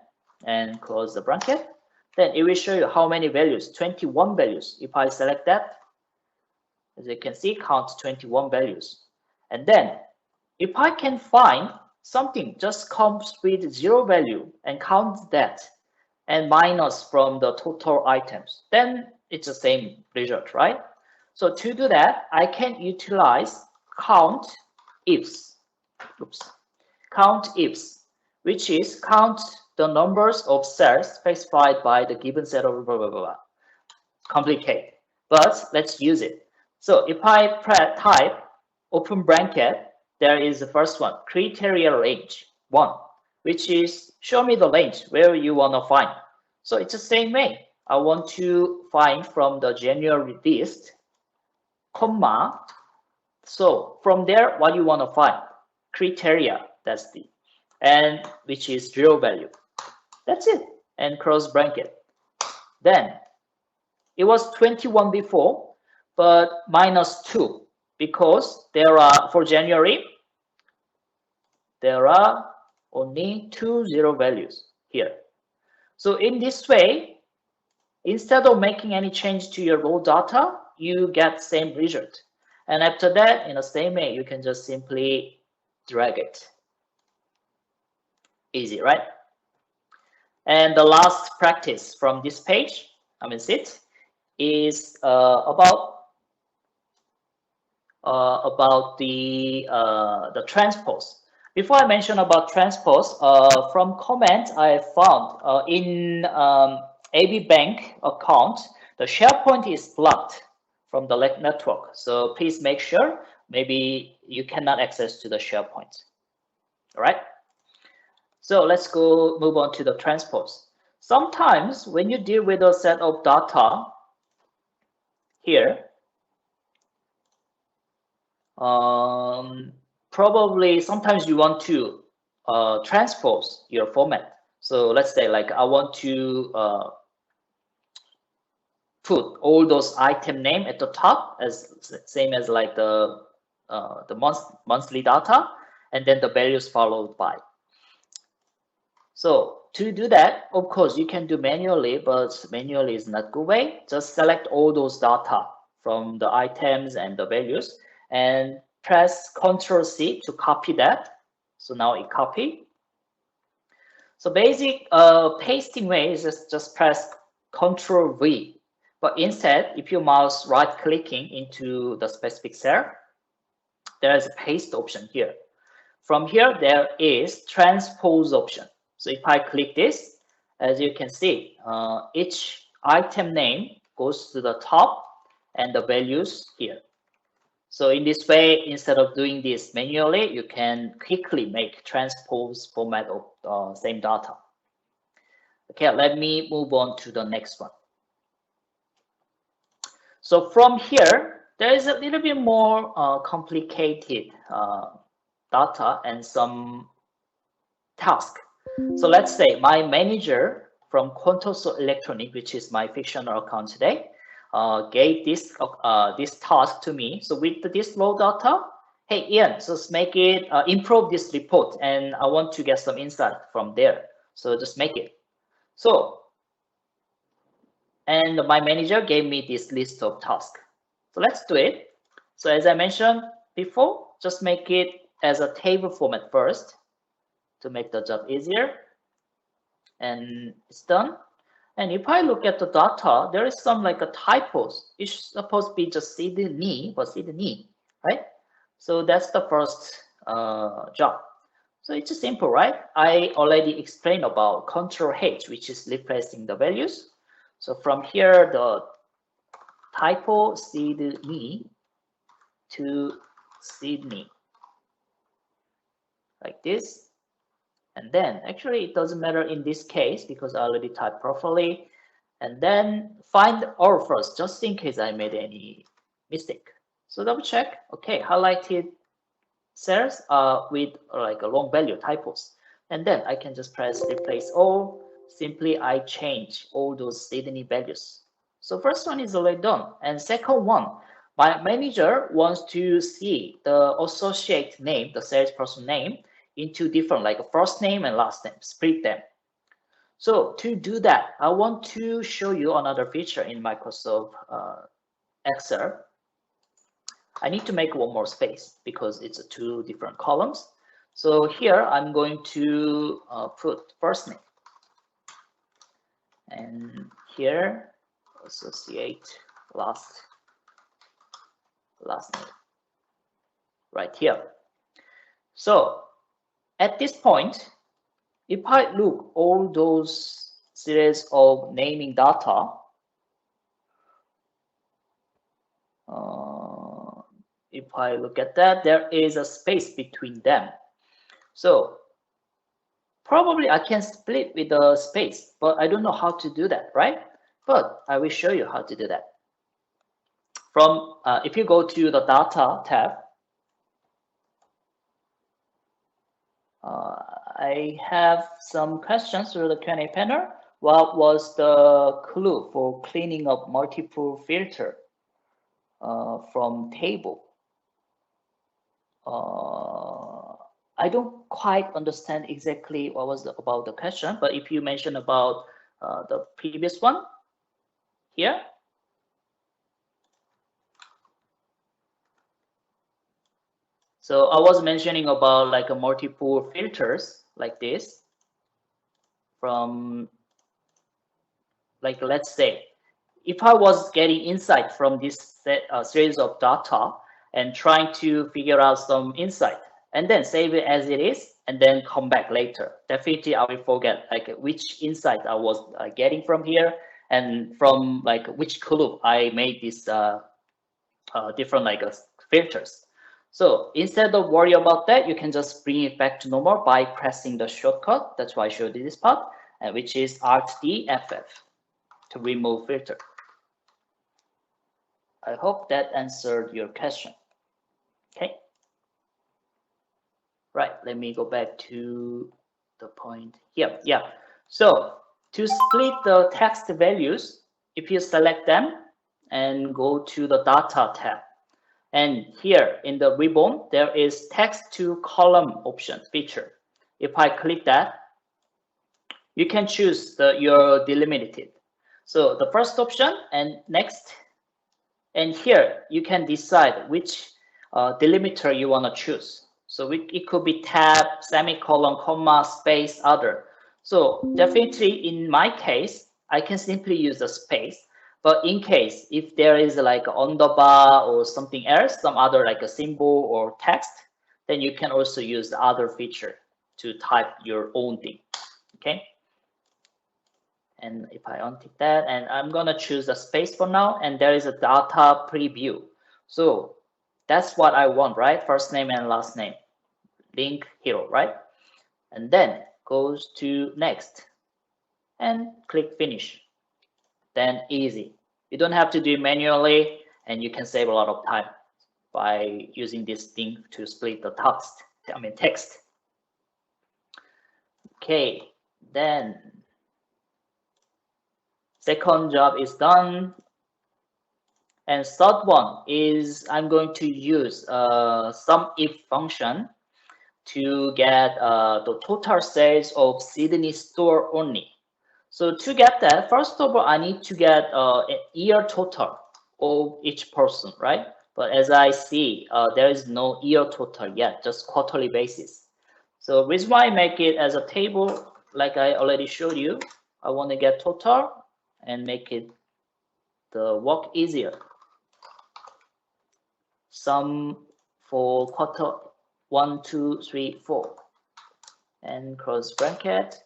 and close the bracket. Then it will show you how many values, 21 values. If I select that, as you can see, count 21 values. And then if I can find something just comes with 0 value and count that and minus from the total items, then it's the same result, right? So to do that, I can utilize count ifs. Count ifs, which is count the numbers of cells specified by the given set of blah, blah, blah. Complicated, but let's use it. So if I type open bracket, there is the first one, criteria range 1, which is show me the range where you want to find. So it's the same way. I want to find from the January list, comma. So from there, what you want to find? Criteria, that's the, and which is 0 value. That's it, and cross bracket. Then it was 21 before, but minus 2 because there are, for January, there are only 2 0 values here. So in this way, instead of making any change to your raw data, you get same result. And after that, in the same way, you can just simply drag it. Easy, right? And the last practice from this page, is about the transpose. before I mention about transpose, from comment I found in AB Bank account, the SharePoint is blocked from the network. So please make sure maybe you cannot access to the SharePoint. All right. So let's go move on to the transpose. Sometimes when you deal with a set of data here, probably sometimes you want to transpose your format. So let's say like I want to put all those item name at the top as same as like the monthly data, and then the values followed by. So to do that, of course, you can do manually, but manually is not good way. Just select all those data from the items and the values and press Ctrl C to copy that. So now it copy. So basic pasting way is just press Ctrl V. But instead, if you mouse right clicking into the specific cell, there is a paste option here. From here, there is transpose option. So if I click this, as you can see, each item name goes to the top and the values here. So in this way, instead of doing this manually, you can quickly make transpose format of same data. Okay, let me move on to the next one. So from here, there is a little bit more complicated data and some task. So let's say my manager from Quantoso Electronic, which is my fictional account today, gave this task to me. So with this raw data, hey Ian, just make it improve this report, and I want to get some insight from there. So just make it. So, and my manager gave me this list of tasks. So let's do it. So as I mentioned before, just make it as a table format first to make the job easier. And it's done. And if I look at the data, there is some like a typos. It's supposed to be just Sydney, but Sydney, right? So that's the first job. So it's just simple, right? I already explained about Control H, which is replacing the values. So from here, the typo Sydney to Sydney, like this. And then actually it doesn't matter in this case because I already typed properly. And then find all first, just in case I made any mistake. So double check. Okay, highlighted cells with like a long value typos. And then I can just press replace all. Simply I change all those Sydney values. So first one is already done. And second one, my manager wants to see the associate name, the salesperson name, into different like a first name and last name, split them. So to do that, I want to show you another feature in Microsoft Excel. I need to make one more space because it's two different columns. So here I'm going to put first name, and here associate last name right here. So at this point, if I look all those series of naming data, if I look at that, there is a space between them. So probably I can split with the space, but I don't know how to do that, right? But I will show you how to do that. From if you go to the data tab, I have some questions through the Q&A panel. What was the clue for cleaning up multiple filter from table? I don't quite understand exactly what was about the question, but if you mention about the previous one here, so I was mentioning about like a multiple filters like this from, like, let's say, if I was getting insight from this series of data and trying to figure out some insight and then save it as it is, and then come back later. Definitely I will forget like which insight I was getting from here, and from like which clue I made this different like filters. So instead of worry about that, you can just bring it back to normal by pressing the shortcut. That's why I showed you this part, which is Alt-D-FF to remove filter. I hope that answered your question. Okay. Right, let me go back to the point here. Yeah, so to split the text values, if you select them and go to the data tab, and here in the ribbon, there is text to column option feature. If I click that, you can choose your delimited. So the first option and next, and here you can decide which delimiter you want to choose. So it could be tab, semicolon, comma, space, other. So definitely in my case, I can simply use the space. But in case if there is like underbar or something else, some other like a symbol or text, then you can also use the other feature to type your own thing. Okay. And if I untick that, and I'm gonna choose a space for now, and there is a data preview. So that's what I want, right? First name and last name, link hero, right? And then goes to next and click finish. Then easy. You don't have to do it manually, and you can save a lot of time by using this thing to split the text. Okay, then second job is done. And third one is I'm going to use some if function to get the total sales of Sydney store only. So to get that, first of all, I need to get a year total of each person, right? But as I see, there is no year total yet, just quarterly basis. So reason why I make it as a table, like I already showed you, I want to get total and make it the work easier. Sum for quarter 1, 2, 3, 4, and close bracket.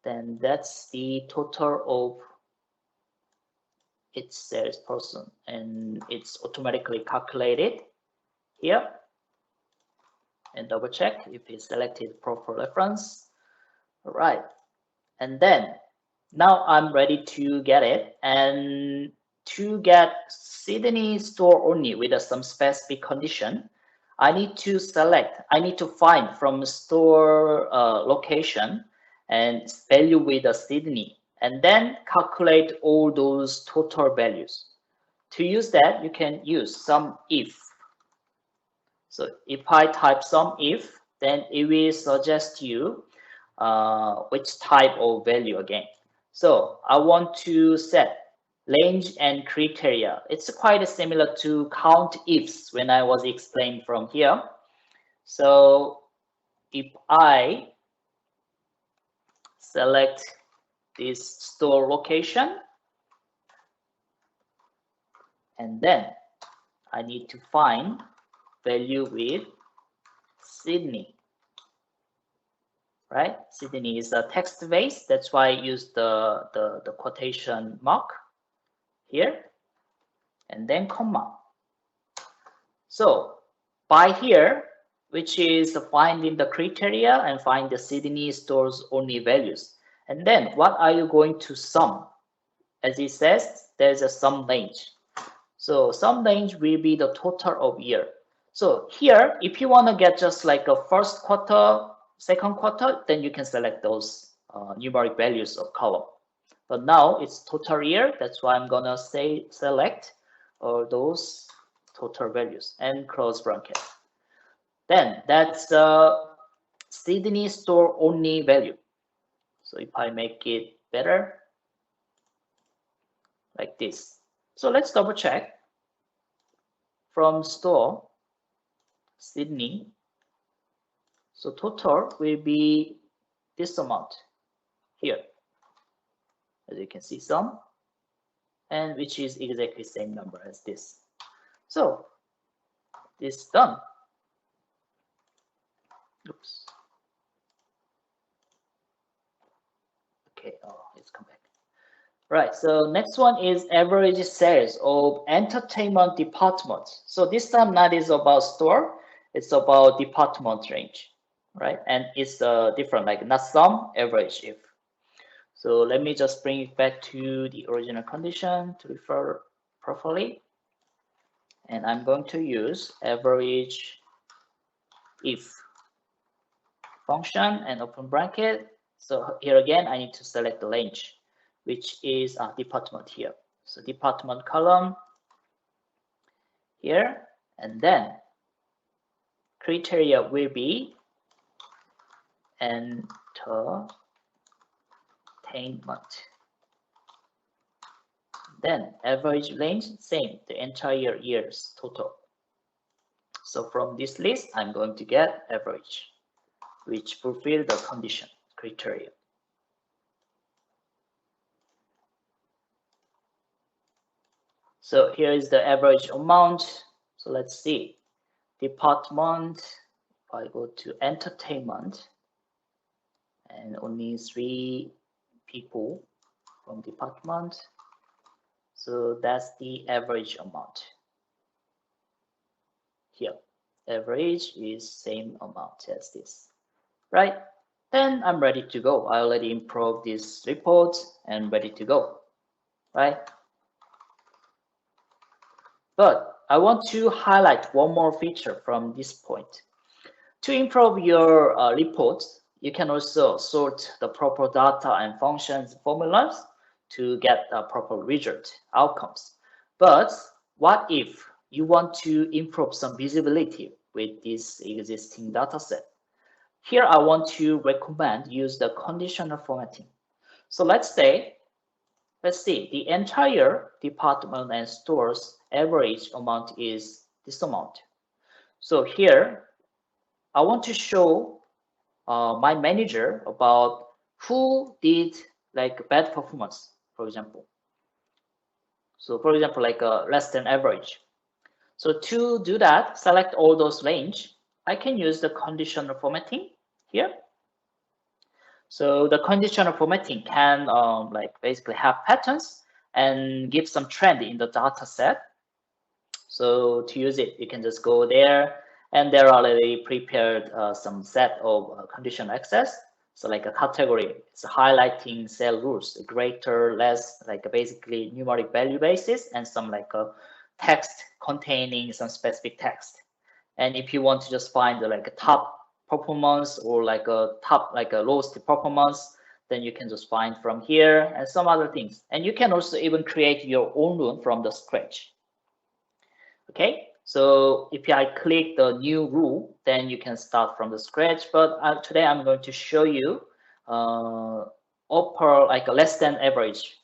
Then that's the total of each salesperson, and it's automatically calculated here. And double check if it's selected proper reference. All right, and then now I'm ready to get it. And to get Sydney store only with some specific condition, I need to find from store location and value with a Sydney, and then calculate all those total values. To use that, you can use sum if. So if I type sum if, then it will suggest you which type of value again. So I want to set range and criteria. It's quite similar to count ifs when I was explained from here. So if I select this store location, and then I need to find value with Sydney, right? Sydney is a text base, that's why I use the quotation mark here, and then comma. So by here, which is finding the criteria and find the Sydney stores only values. And then what are you going to sum? As it says, there's a sum range. So sum range will be the total of year. So here, if you want to get just like a first quarter, second quarter, then you can select those numeric values of column. But now it's total year. That's why I'm gonna say select those total values and close bracket. Then that's the Sydney store only value. So if I make it better, like this. So let's double check. From store, Sydney, so total will be this amount here. As you can see, sum, and which is exactly the same number as this. So this done. Oops. Okay, oh, it's come back. Right, so next one is average sales of entertainment department. So this time not is about store, it's about department range, right? And it's different, like not sum, average if. So let me just bring it back to the original condition to refer properly. And I'm going to use average if function and open bracket. So here again, I need to select the range, which is department here. So department column here, and then criteria will be entertainment. Then average range, same, the entire year's total. So from this list, I'm going to get average, which fulfill the condition criteria. So here is the average amount. So let's see. Department, if I go to entertainment, and only 3 people from department. So that's the average amount. Here, average is same amount as this, right? Then I'm ready to go. I already improved this report and ready to go, right? But I want to highlight one more feature from this point. To improve your reports, you can also sort the proper data and functions formulas to get the proper result outcomes. But what if you want to improve some visibility with this existing data set? Here I want to recommend use the conditional formatting. So let's see, the entire department and stores average amount is this amount. So here I want to show my manager about who did like bad performance, for example. So for example, like less than average. So to do that, select all those range. I can use the conditional formatting here. So the conditional formatting can like basically have patterns and give some trend in the data set. So to use it, you can just go there, and there are already prepared some set of conditional access. So like a category, it's highlighting cell rules, greater, less, like basically numeric value basis, and some like a text containing some specific text. And if you want to just find the like a top performance or like a top, like a lowest performance, then you can just find from here and some other things. And you can also even create your own rule from the scratch. Okay, so if I click the new rule, then you can start from the scratch. But today I'm going to show you upper, like a less than average,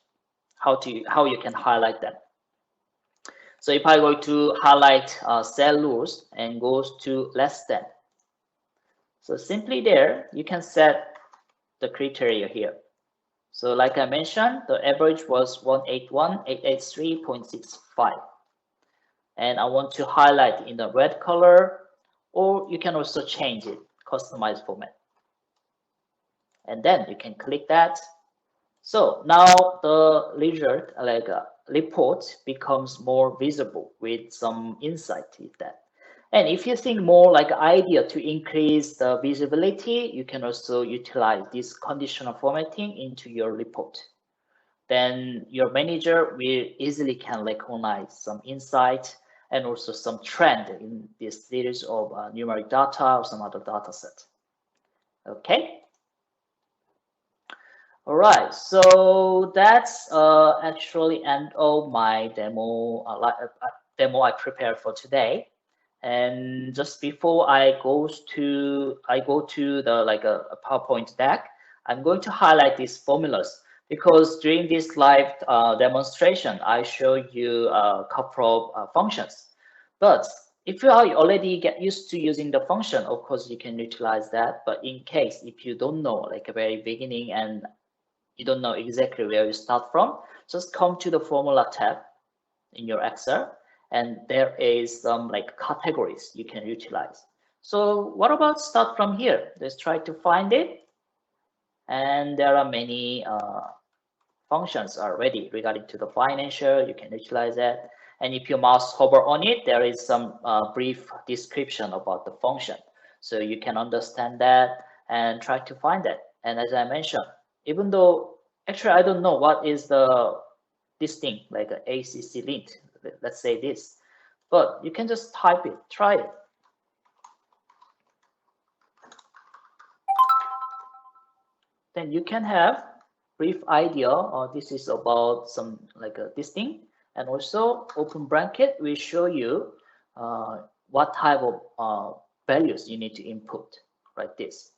how you can highlight that. So if I go to highlight cell rules and goes to less than, so simply there you can set the criteria here. So like I mentioned, the average was 181,883.65. And I want to highlight in the red color, or you can also change it, customize format. And then you can click that. So now the result, like report, becomes more visible with some insight with that. And if you think more like idea to increase the visibility, you can also utilize this conditional formatting into your report. Then your manager will easily can recognize some insight and also some trend in this series of numeric data or some other data set. Okay. All right, so that's actually end of my demo demo I prepared for today. And just before I go to the like a PowerPoint deck, I'm going to highlight these formulas because during this live demonstration, I showed you a couple of functions. But if you are already get used to using the function, of course, you can utilize that. But in case if you don't know, like a very beginning and you don't know exactly where you start from, just come to the formula tab in your Excel, and there is some like categories you can utilize. So what about start from here? Let's try to find it. And there are many functions already regarding to the financial. You can utilize that. And if you mouse hover on it, there is some brief description about the function. So you can understand that and try to find that. And as I mentioned, even though actually I don't know what is this thing like a ACC lint. Let's say this, but you can just type it, try it. Then you can have brief idea, or this is about some like this thing, and also open bracket will show you what type of values you need to input, like this.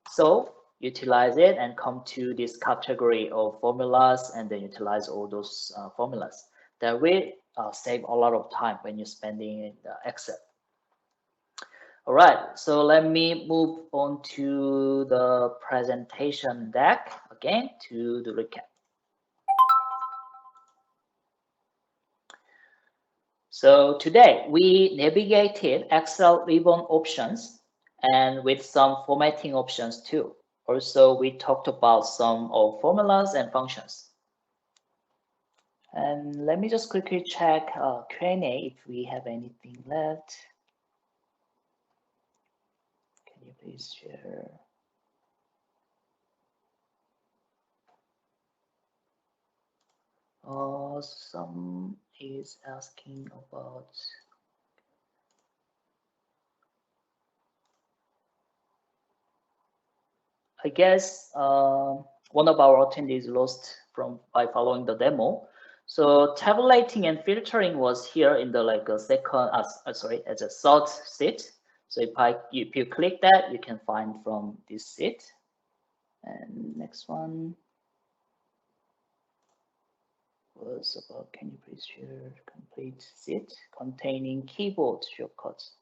So utilize it and come to this category of formulas, and then utilize all those formulas. That will save a lot of time when you're spending in Excel. All right, so let me move on to the presentation deck again to the recap. So today we navigated Excel ribbon options and with some formatting options too. Also, we talked about some of formulas and functions. And let me just quickly check Q&A if we have anything left. Can you please share? Some is asking about I guess one of our attendees lost by following the demo. So tabulating and filtering was here in the like a second, sorry, as a third seat. So if you click that, you can find from this seat. And next one was about, can you please share complete seat containing keyboard shortcuts?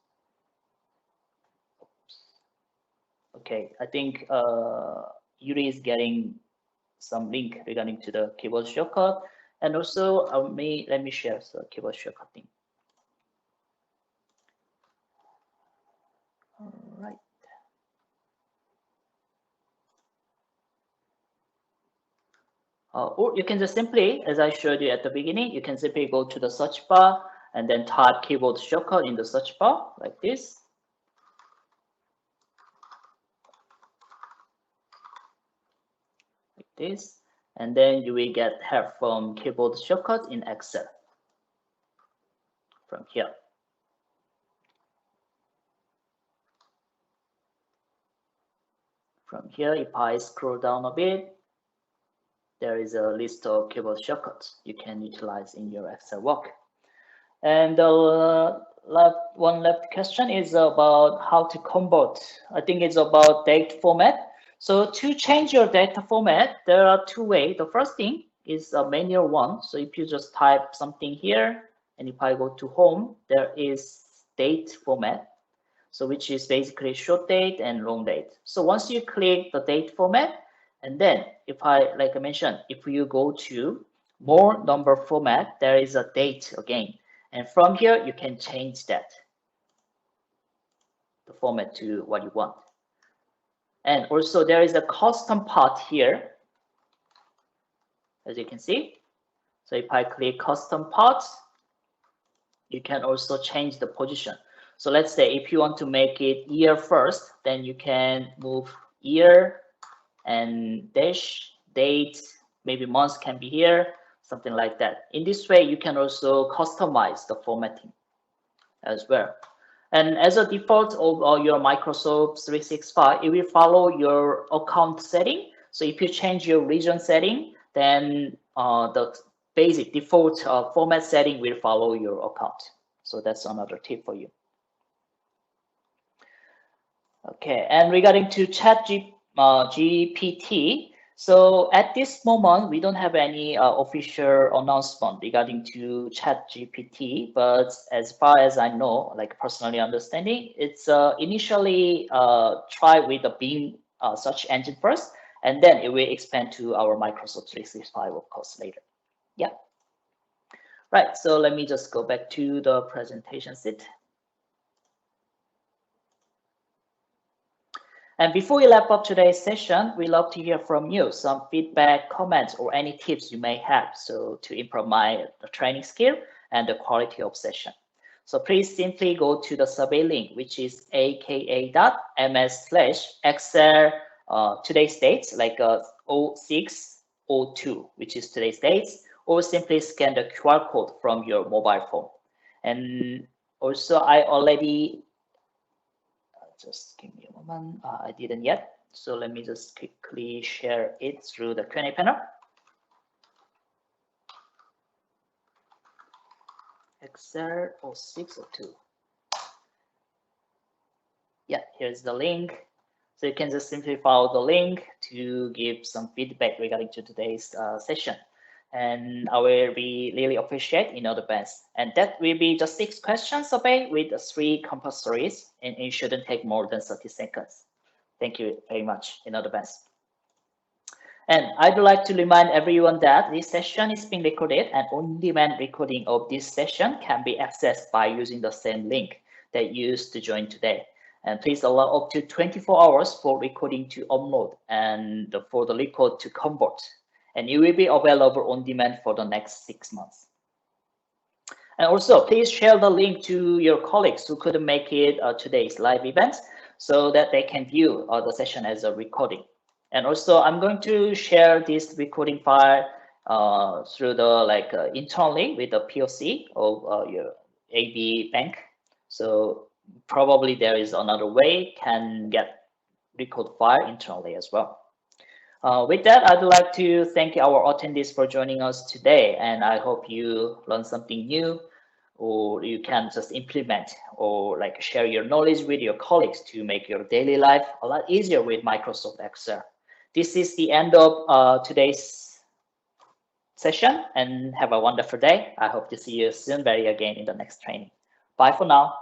Oops. Okay, I think Yuri is getting some link regarding to the keyboard shortcut, and also let me share the keyboard shortcut thing. All right. Or you can just simply, as I showed you at the beginning, you can simply go to the search bar and then type keyboard shortcut in the search bar like this. Like this. And then you will get help from keyboard shortcut in Excel from here. From here, if I scroll down a bit, there is a list of keyboard shortcuts you can utilize in your Excel work. And the one left question is about how to convert. I think it's about date format. So to change your data format, there are two ways. The first thing is a manual one. So if you just type something here, and if I go to home, there is date format. So which is basically short date and long date. So once you click the date format, and then like I mentioned, if you go to more number format, there is a date again. And from here, you can change that, the format to what you want. And also there is a custom part here, as you can see. So if I click custom parts, you can also change the position. So let's say if you want to make it year first, then you can move year and dash, date, maybe months can be here, something like that. In this way, you can also customize the formatting as well. And as a default of your Microsoft 365, it will follow your account setting. So if you change your region setting, then the basic default format setting will follow your account. So that's another tip for you. Okay, and regarding to GPT, so at this moment, we don't have any official announcement regarding to ChatGPT, but as far as I know, like personally understanding, it's initially try with the Bing search engine first, and then it will expand to our Microsoft 365, of course, later. Yeah. Right, so let me just go back to the presentation sheet. And before we wrap up today's session, we love to hear from you, some feedback, comments, or any tips you may have to improve my training skill and the quality of session. So please simply go to the survey link, which is aka.ms/excel today's dates, like 0602, which is today's dates, or simply scan the QR code from your mobile phone. And also, I already just give me a moment. I didn't yet. So let me just quickly share it through the Q&A panel. Excel 0602. Yeah, here's the link. So you can just simply follow the link to give some feedback regarding to today's session. And I will be really appreciate in advance. And that will be just 6 questions survey with 3 compulsories, and it shouldn't take more than 30 seconds. Thank you very much in advance. And I'd like to remind everyone that this session is being recorded, and on-demand recording of this session can be accessed by using the same link that you used to join today. And please allow up to 24 hours for recording to upload and for the record to convert. And it will be available on demand for the next 6 months. And also, please share the link to your colleagues who couldn't make it today's live event so that they can view the session as a recording. And also, I'm going to share this recording file through the internally with the POC of your AB bank. So probably there is another way can get record file internally as well. With that, I'd like to thank our attendees for joining us today, and I hope you learned something new, or you can just implement or share your knowledge with your colleagues to make your daily life a lot easier with Microsoft Excel. This is the end of today's session, and have a wonderful day. I hope to see you soon very again in the next training. Bye for now.